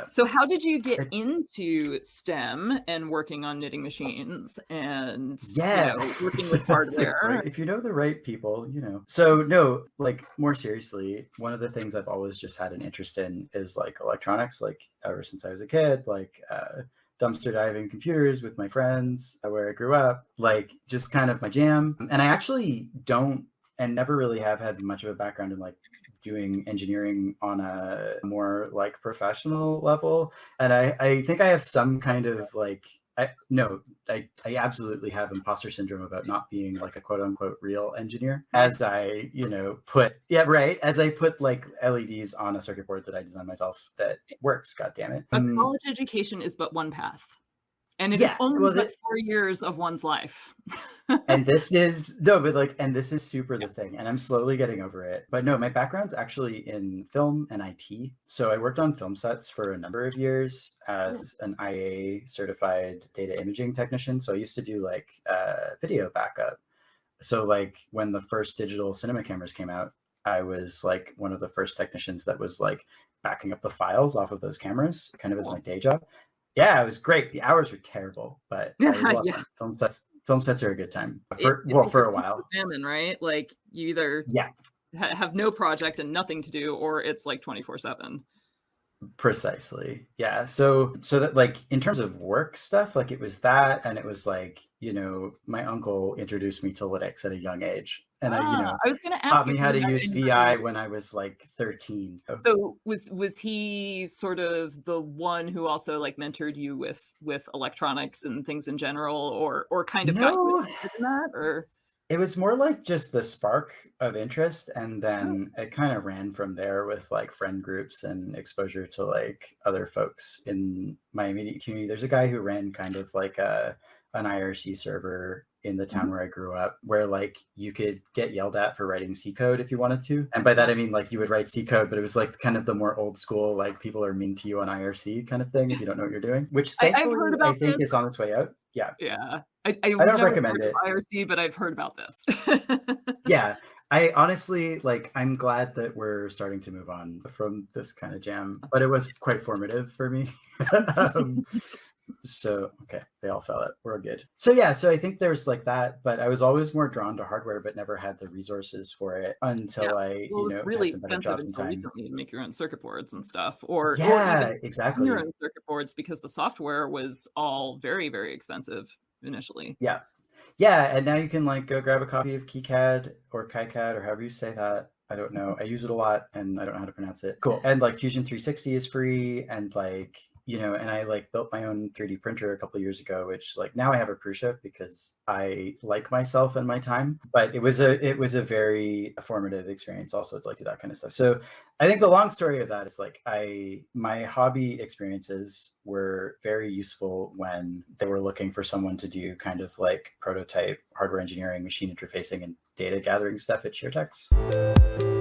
So how did you get I- into STEM and working on knitting machines and, yeah, working so with that's a hardware? great, if you know the right people, So no, like more seriously, one of the things I've always just had an interest in is like electronics, like ever since I was a kid, like dumpster diving computers with my friends where I grew up, like just kind of my jam. And I actually don't and never really have had much of a background in like doing engineering on a more like professional level. And I think I have some kind of like I absolutely have imposter syndrome about not being like a quote unquote real engineer. As I, as I put like LEDs on a circuit board that I designed myself that works, God damn it. A college education is but one path, and it is Yeah. only Well, but 4 years of one's life. and this is no, but like, and this is super the thing, and I'm slowly getting over it. But no, my background's actually in film and IT. So I worked on film sets for a number of years as an IA certified data imaging technician. So I used to do like video backup. So like when the first digital cinema cameras came out, I was like one of the first technicians that was like backing up the files off of those cameras, kind of as my day job. Yeah, it was great. The hours were terrible, but it was a lot of Yeah. fun. Film sets are a good time It's for a increasing while. famine, right? Like, you either Yeah, have no project and nothing to do, or it's like 24/7. precisely. Yeah. So that like in terms of work stuff, like it was that, and it was like, my uncle introduced me to Linux at a young age. And I was gonna ask taught me if how you to had use VI anybody. when I was like 13. So was he sort of the one who also, like, mentored you with electronics and things in general, or kind of got you No, interested in that, or? it was more like just the spark of interest, and Oh, then it kind of ran from there with like friend groups and exposure to like other folks in my immediate community. There's a guy who ran kind of like an IRC server in the town mhm. where I grew up, where like you could get yelled at for writing C code if you wanted to. And by that I mean like you would write C code, but it was like kind of the more old school, like people are mean to you on IRC kind of thing if you don't know what you're doing, which I've heard thankfully I about think this. is on its way out. Yeah. Yeah. I I was don't never recommend part of it. IRC, but I've heard about this. Yeah, I honestly like, I'm glad that we're starting to move on from this kind of jam, but it was quite formative for me. um, so okay, they all fell out. We're good. So yeah, so I think there's like that, but I was always more drawn to hardware, but never had the resources for it Yeah. until I, Well, it was had really some better expensive jobs in until time. recently to make your own circuit boards and stuff, or even Yeah, own your exactly. own circuit boards, because the software was all very, very expensive initially. Yeah. Yeah, and now you can like go grab a copy of KiCad or KiCad or however you say that. I don't know. I use it a lot and I don't know how to pronounce it. Cool. And like Fusion 360 is free, and like, and I like built my own 3D printer a couple of years ago, which like now I have a cruise ship because I like myself and my time. But it was a very formative experience also to like do that kind of stuff. So I think the long story of that is like my hobby experiences were very useful when they were looking for someone to do kind of like prototype hardware engineering, machine interfacing, and data gathering stuff at ShareTex.